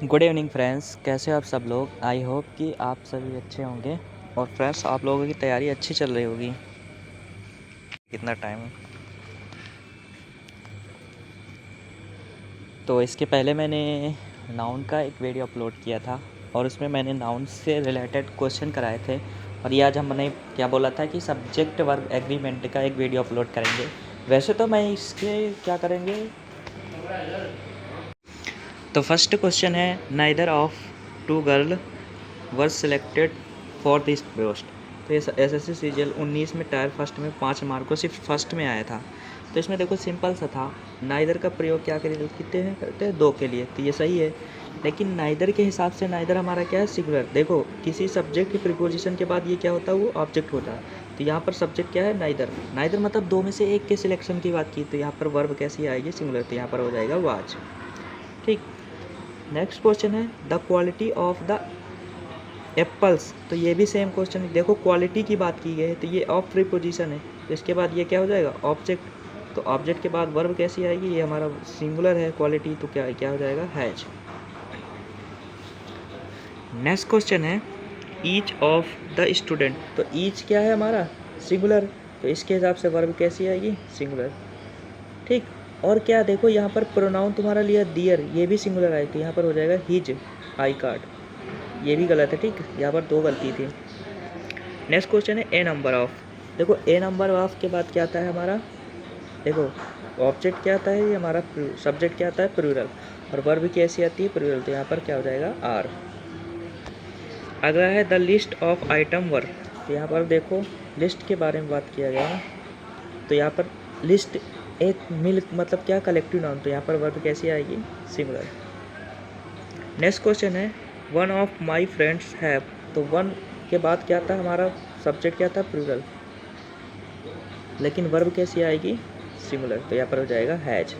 Good evening friends, कैसे हो आप सब लोग। आई होप कि आप सभी अच्छे होंगे। और फ्रेंड्स, आप लोगों की तैयारी अच्छी चल रही होगी। कितना टाइम है? तो इसके पहले मैंने नाउन का एक वीडियो अपलोड किया था और उसमें मैंने नाउन से रिलेटेड क्वेश्चन कराए थे। और ये आज हमने क्या बोला था कि सब्जेक्ट वर्ब एग्रीमेंट का एक वीडियो अपलोड करेंगे। वैसे तो मैं इसके क्या करेंगे, तो फर्स्ट क्वेश्चन है neither of two girl were selected for this post. तो ये SSC सीजीएल 19 में टायर फर्स्ट में 5 मार्क को सिर्फ फर्स्ट में आया था। तो इसमें देखो सिंपल सा था, नाइदर का प्रयोग क्या के लिए कितने हैं करते हैं, 2 के लिए, तो ये सही है। लेकिन नाइदर के हिसाब से नाइदर हमारा क्या है, सिंगुलर। देखो किसी सब्जेक्ट की प्रीपोजिशन के बाद ये क्या होता है, वो ऑब्जेक्ट होता है। तो यहाँ पर सब्जेक्ट क्या है, नाइदर। नाइदर मतलब 2 में से एक के सिलेक्शन की बात की, तो यहाँ पर वर्ब कैसी आएगी, सिंगुलर। तो यहाँ पर हो जाएगा वाज। ठीक। नेक्स्ट क्वेश्चन है the quality of the apples. तो ये भी सेम क्वेश्चन है। देखो क्वालिटी की बात की गई है, तो ये ऑफ प्रीपोजिशन है, तो इसके बाद ये क्या हो जाएगा, ऑब्जेक्ट। तो ऑब्जेक्ट के बाद वर्ब कैसी आएगी, ये हमारा सिंगुलर है क्वालिटी, तो क्या क्या हो जाएगा, हैज। नेक्स्ट क्वेश्चन है ईच ऑफ द स्टूडेंट। तो ईच क्या है हमारा, सिंगुलर, तो इसके हिसाब से वर्ब कैसी आएगी, सिंगुलर। ठीक। और क्या देखो यहाँ पर प्रोनाउन तुम्हारा लिया दियर, ये भी सिंगुलर आए, तो यहाँ पर हो जाएगा हिज आई कार्ड। ये भी गलत है। ठीक, यहाँ पर 2 गलती थी। नेक्स्ट क्वेश्चन है ए नंबर ऑफ। देखो ए नंबर ऑफ के बाद क्या आता है हमारा, देखो ऑब्जेक्ट क्या आता है, ये हमारा सब्जेक्ट क्या आता है, प्लूरल, और वर्ब कैसी आती है, प्लूरल, तो यहाँ पर क्या हो जाएगा, आर। अगला है the list of item work. तो यहाँ पर देखो लिस्ट के बारे में बात किया गया है, तो यहाँ पर लिस्ट एक मिल मतलब क्या, कलेक्टिव नाउन, तो यहाँ पर वर्ब कैसी आएगी, सिंगुलर। नेक्स्ट क्वेश्चन है one of my friends have. तो वन के बाद क्या था हमारा, सब्जेक्ट क्या था, प्लूरल, लेकिन वर्ब कैसी आएगी, सिंगुलर, तो यहाँ पर हो जाएगा हैज।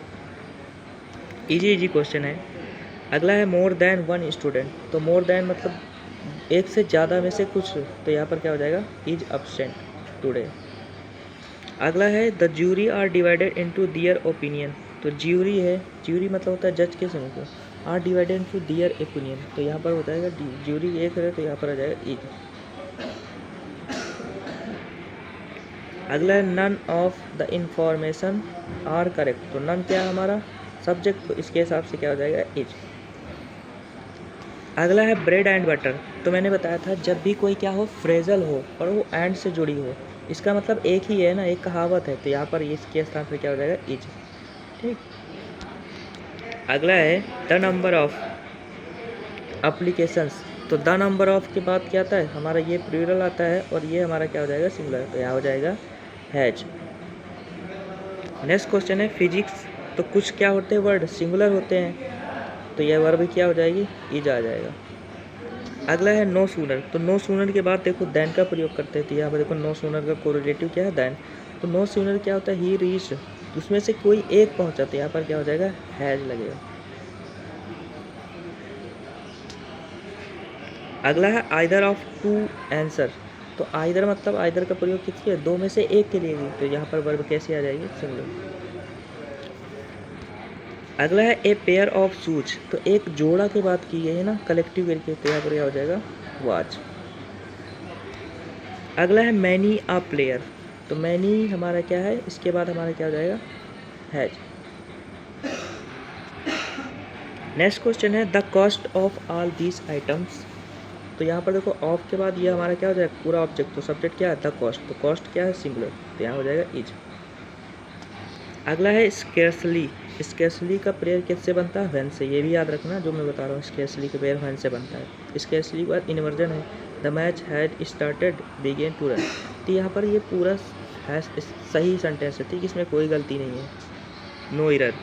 इजी क्वेश्चन है। अगला है मोर देन वन स्टूडेंट। तो मोर देन मतलब एक से ज़्यादा में से कुछ, तो यहाँ पर क्या हो जाएगा, इज अब्सेंट टुडे। अगला है the jury are divided into their opinion. तो ज्यूरी है, ज्यूरी मतलब होता है जज के समूह को, are divided into their opinion, तो यहाँ पर हो जाएगा ज्यूरी एक है, तो यहाँ पर आ जाएगा इज। अगला है none of the information are correct. तो नन क्या है हमारा, सब्जेक्ट, तो इसके हिसाब से क्या हो जाएगा, इज। अगला है ब्रेड एंड बटर। तो मैंने बताया था जब भी कोई क्या हो, फ्रेजल हो और वो एंड से जुड़ी हो, इसका मतलब एक ही है ना, एक कहावत है, तो यहाँ पर इसके स्थान पर क्या हो जाएगा, इज। ठीक। अगला है द नंबर ऑफ एप्लीकेशंस। तो द नंबर ऑफ के बाद क्या आता है हमारा, ये प्लूरल आता है, और ये हमारा क्या हो जाएगा, सिंगुलर, तो यहाँ हो जाएगा हैज। नेक्स्ट क्वेश्चन है फिजिक्स। तो कुछ क्या होते हैं वर्ड, सिंगुलर होते हैं, तो यह वर्ब क्या हो जाएगी, इज आ जाएगा। अगला है नो सूनर। तो नो सूनर के बाद देखो दैन का प्रयोग करते हैं, तो यहाँ पर देखो नो सूनर का कोरिलेटिव क्या है, दैन। तो नो सूनर क्या होता है, ही रीच्ड, उसमें से कोई एक पहुँचा, तो यहाँ पर क्या हो जाएगा, हैज लगेगा। अगला है आइदर ऑफ टू आंसर। तो आइदर मतलब आइदर का प्रयोग किसके लिए, 2 में से एक के लिए, तो यहाँ पर वर्ब कैसी आ जाएगी, सिंगुलर। अगला है ए पेयर ऑफ शूज। तो एक जोड़ा की बात की गई है ना, कलेक्टिव करके, तो यहाँ पर क्या हो जाएगा, वॉच। अगला है मैनी अ प्लेयर। तो मैनी हमारा क्या है, इसके बाद हमारा क्या हो जाएगा, हैज। नेक्स्ट क्वेश्चन है the cost of all these items. तो यहाँ पर देखो ऑफ के बाद ये हमारा क्या हो जाएगा, पूरा ऑब्जेक्ट, तो सब्जेक्ट क्या है, द कॉस्ट, तो कॉस्ट क्या है, सिंगुलर, तो यहाँ हो जाएगा इज। अगला है स्केर्सली। स्केर्सली का प्रेयर किससे बनता है, व्हेन से। ये भी याद रखना जो मैं बता रहा हूँ, स्केर्सली का प्रेयर व्हेन से बनता है। स्केर्सली के बाद इन्वर्जन है the match had started began to run. तो यहाँ पर ये पूरा है सही सेंटेंस है, ठीक, इसमें कोई गलती नहीं है, नो एरर।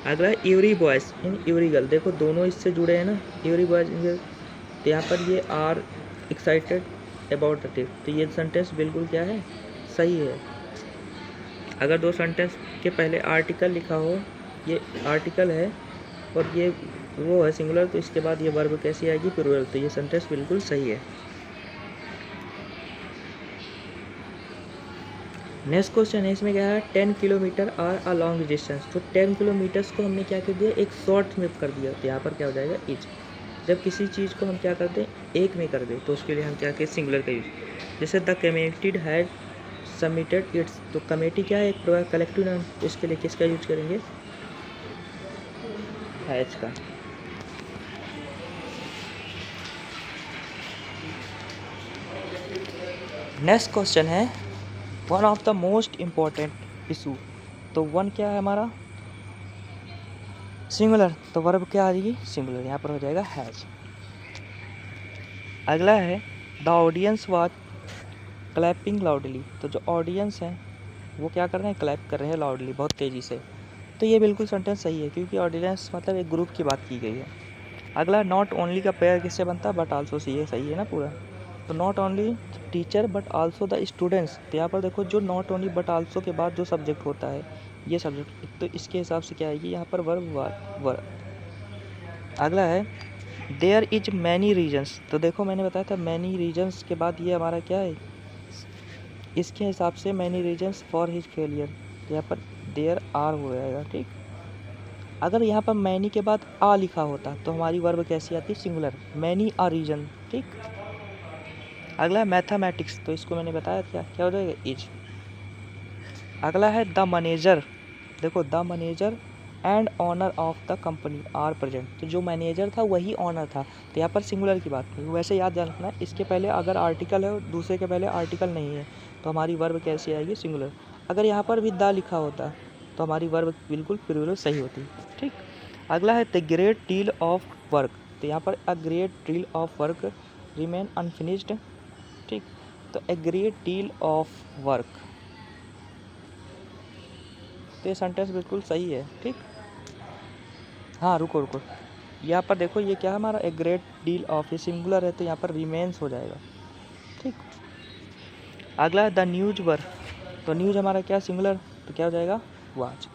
अगला है every boys in every girl. देखो दोनों इससे जुड़े हैं ना, एवरी बॉयज़ इन, तो यहाँ पर ये are excited about the trip, तो ये सेंटेंस बिल्कुल क्या है, सही है। अगर 2 सेंटेंस के पहले आर्टिकल लिखा हो, ये आर्टिकल है और ये वो है सिंगुलर, तो इसके बाद ये वर्ब कैसी आएगी, प्लूरल, तो ये सेंटेंस बिल्कुल सही है। नेक्स्ट क्वेश्चन है, इसमें क्या है 10 kilometre are a long distance. तो 10 किलोमीटर्स को हमने क्या कर दिया, एक शॉर्ट में कर दिया, तो यहाँ पर क्या हो जाएगा इज। जब किसी चीज़ को हम क्या करते हैं एक में कर दें तो उसके लिए हम क्या करें, सिंगुलर का यूज। जैसे the committee had submitted it's, तो कमेटी क्या है, एक कलेक्टिव नाउन, तो इसके लिए किसका यूज करेंगे, हैज का। नेक्स्ट क्वेश्चन है one of the most important issue. तो वन क्या है हमारा, सिंगुलर, तो वर्ब क्या आ जाएगी, सिंगुलर, यहाँ पर हो जाएगा हैज। अगला है the audience was clapping loudly. तो जो ऑडियंस है वो क्या कर रहे हैं, क्लैप कर रहे हैं लाउडली, बहुत तेज़ी से। तो ये बिल्कुल सेंटेंस सही है, क्योंकि ऑडियंस मतलब एक ग्रुप की बात की गई है। अगला नॉट ओनली का पेयर किससे बनता है, बट आल्सो से, ये सही है ना पूरा। तो not only teacher but also the students, तो यहाँ पर देखो जो नॉट ओनली बट आल्सो के बाद जो सब्जेक्ट होता है ये सब्जेक्ट, तो इसके हिसाब से क्या आएगी यहाँ पर, वर्ब वर्ब। अगला है देयर इज मैनी रीजन्स। तो देखो मैंने बताया था मैनी रीजन्स के बाद ये हमारा क्या है, इसके हिसाब से many reasons for his failure, तो यहाँ पर देयर आर हो जाएगा, ठीक। अगर यहाँ पर मैनी के बाद आ लिखा होता तो हमारी वर्ब कैसी आती, सिंगुलर, मैनी आ रीजन, ठीक। अगला है मैथमेटिक्स, तो इसको मैंने बताया क्या क्या हो जाएगा, इज। अगला है द मैनेजर। देखो the manager and owner of the company are present, तो जो मैनेजर था वही ऑनर था, तो यहाँ पर सिंगुलर की बात की। वैसे याद रखना इसके पहले अगर आर्टिकल है और दूसरे के पहले आर्टिकल नहीं है तो हमारी वर्ब कैसी आएगी, सिंगुलर। अगर यहाँ पर भी द लिखा होता तो हमारी वर्ब बिल्कुल प्लूरल सही होती, ठीक। अगला है the great deal of work, तो यहाँ पर a great deal of work remain unfinished, ठीक। तो a great deal of work, तो ये सेंटेंस बिल्कुल सही है, ठीक। हाँ रुको रुको, यहाँ पर देखो ये क्या है हमारा, ए ग्रेट डील ऑफ, ये सिंगुलर है तो यहाँ पर रिमेन्स हो जाएगा, ठीक। अगला है द न्यूज वर, तो न्यूज हमारा क्या सिंगुलर, तो क्या हो जाएगा, वाच।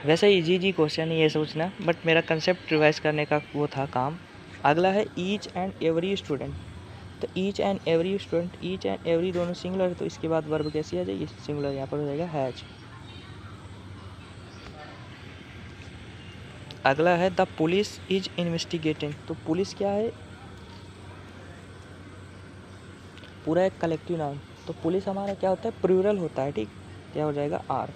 वैसे इजी जी क्वेश्चन ये सोचना, बट मेरा कंसेप्ट रिवाइज करने का वो था काम। अगला है ईच एंड एवरी स्टूडेंट, तो each and every student, each and every दोनों सिंगुलर, तो इसके बाद वर्ब कैसी आ जाएगी, सिंगुलर, यहाँ पर हो जाएगा हैज। अगला है द पुलिस इज इन्वेस्टिगेटिंग, तो पुलिस क्या है, पूरा एक कलेक्टिव नाउन, तो पुलिस हमारा क्या होता है, प्लूरल होता है, ठीक। क्या हो जाएगा, आर।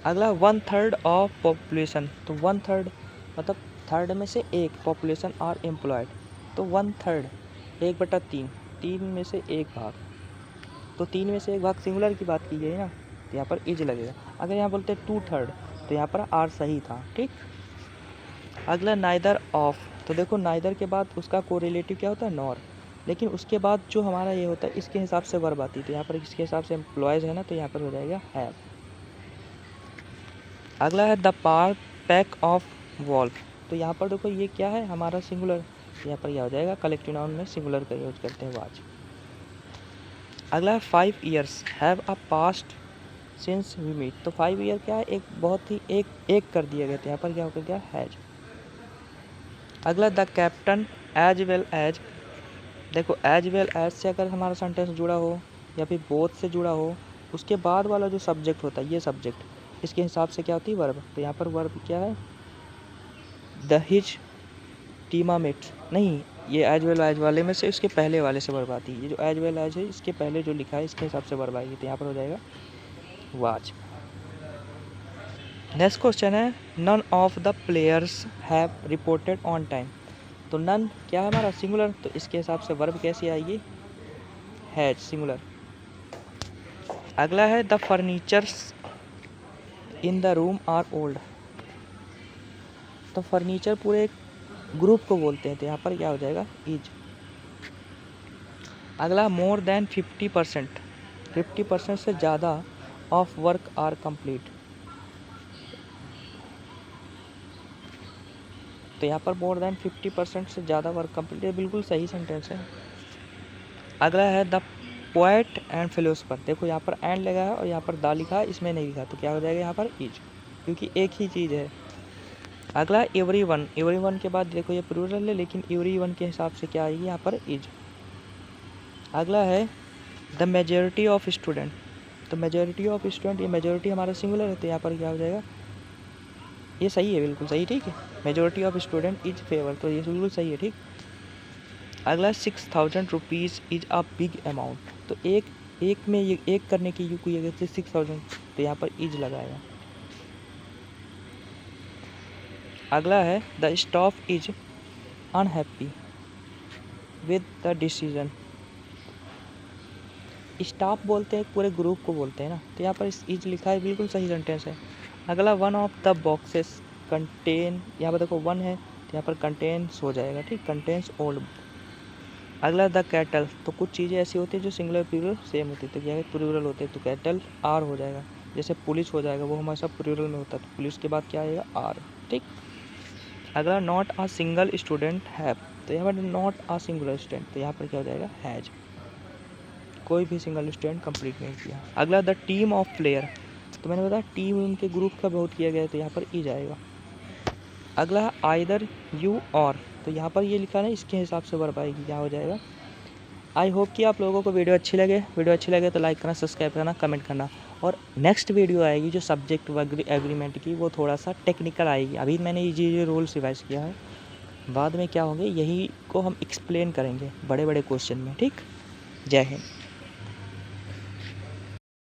अगला 1/3 ऑफ पॉपुलेशन, तो 1/3 मतलब थर्ड में से एक, पॉपुलेशन आर एम्प्लॉयड, तो 1/3 1/3, 3 में से एक भाग, तो 3 में से एक भाग सिंगुलर की बात की गई ना, तो यहाँ पर इज लगेगा। अगर यहाँ बोलते 2/3 तो यहाँ पर आर सही था, ठीक। अगला नाइदर ऑफ, तो देखो नाइदर के बाद उसका कोरिलेटिव क्या होता है, नॉर, लेकिन उसके बाद जो हमारा ये होता है इसके हिसाब से वर्ब आती है, तो यहाँ पर इसके हिसाब से एम्प्लॉयज़ है ना, तो यहाँ पर हो जाएगा हैव। अगला है द पार पैक ऑफ वॉल्फ, तो यहाँ पर देखो ये क्या है हमारा सिंगुलर, यहाँ पर यह हो जाएगा कलेक्टिव नाउन में सिंगुलर का यूज करते हैं, वाज। अगला है 5 years have a past since we meet, तो 5 ईयर क्या है, एक बहुत ही एक कर दिया गया, तो यहाँ पर क्या होकर गया, हैज। अगला the captain as well as, देखो एज वेल एज से अगर हमारा सेंटेंस जुड़ा हो या फिर बोथ से जुड़ा हो, उसके बाद वाला जो सब्जेक्ट होता है ये सब्जेक्ट, इसके हिसाब से क्या होती है वर्ब, तो यहाँ पर वर्ब क्या है, द हिज टीमामेट्स, नहीं ये एज वेल एज वाले में से इसके पहले वाले से वर्ब आती है, ये जो एज वेल एज है इसके पहले जो लिखा है इसके हिसाब से वर्ब आएगी, तो यहाँ पर हो जाएगा वाच। नेक्स्ट क्वेश्चन है none of the players have reported on time, तो नन क्या है हमारा, सिंगुलर, तो इसके हिसाब से वर्ब कैसी आएगी, हैज, सिंगुलर। अगला है the furnitures in the room are old, तो फर्नीचर पूरे एक ग्रुप को बोलते हैं, तो यहाँ पर क्या हो जाएगा, इज। अगला मोर देन 50%, 50% से ज़्यादा ऑफ वर्क आर कंप्लीट, तो यहाँ पर मोर देन 50% से ज़्यादा वर्क कंप्लीट, ये बिल्कुल सही सेंटेंस है। अगला है द पोएट एंड फिलोसफर, देखो यहाँ पर एंड लगा है और यहाँ पर दा लिखा है, इसमें नहीं लिखा, तो क्या हो जाएगा यहाँ पर इज, क्योंकि एक ही चीज़ है। अगला एवरी वन के बाद देखो ये प्लूरल है लेकिन एवरी वन के हिसाब से क्या आएगी यहाँ पर इज। अगला है द मेजॉरिटी ऑफ स्टूडेंट। तो मेजॉरिटी ऑफ स्टूडेंट, ये मेजॉरिटी हमारा सिंगुलर है, तो यहाँ पर क्या हो जाएगा, ये सही है, बिल्कुल सही, ठीक है। Majority of student is favour, तो ये बिल्कुल सही है, ठीक। अगला 6000 rupees is a big amount. तो एक में ये एक करने की कोई अगर 6000, तो यहाँ पर इज लगाएगा। अगला है the staff is unhappy with the decision. Staff बोलते हैं पूरे ग्रुप को बोलते हैं ना, तो यहाँ पर इज लिखा है, बिल्कुल सही सेंटेंस है। अगला one of the boxes contain, यहाँ पर देखो वन है तो यहाँ पर कंटेन्स हो जाएगा, ठीक, कंटेन्स ओल्ड। अगला द कैटल, तो कुछ चीज़ें ऐसी होती है जो सिंगुलर प्लूरल सेम होती है, तो क्या है प्लूरल होते हैं, तो कैटल आर हो जाएगा। जैसे पुलिस हो जाएगा, वो हमेशा प्लूरल में होता है, तो पुलिस के बाद क्या आएगा, आर, ठीक। अगला not a single student have, तो यहाँ पर नॉट अ सिंगुलर स्टूडेंट, तो यहाँ पर क्या हो जाएगा, हैज, कोई भी सिंगल स्टूडेंट कंप्लीट नहीं किया। अगला द टीम ऑफ प्लेयर, तो मैंने बताया टीम उनके ग्रुप का बहुत किया गया है, तो यहाँ पर ई जाएगा। अगला है आइदर यू और, तो यहाँ पर ये लिखा ना, इसके हिसाब से वर्ब आएगी, क्या हो जाएगा। आई होप कि आप लोगों को वीडियो अच्छी लगे तो लाइक करना, सब्सक्राइब करना, कमेंट करना। और नेक्स्ट वीडियो आएगी जो सब्जेक्ट एग्रीमेंट की, वो थोड़ा सा टेक्निकल आएगी। अभी मैंने ये रूल्स रिवाइज किया है, बाद में क्या होंगे यही को हम एक्सप्लेन करेंगे बड़े बड़े क्वेश्चन में, ठीक। जय हिंद।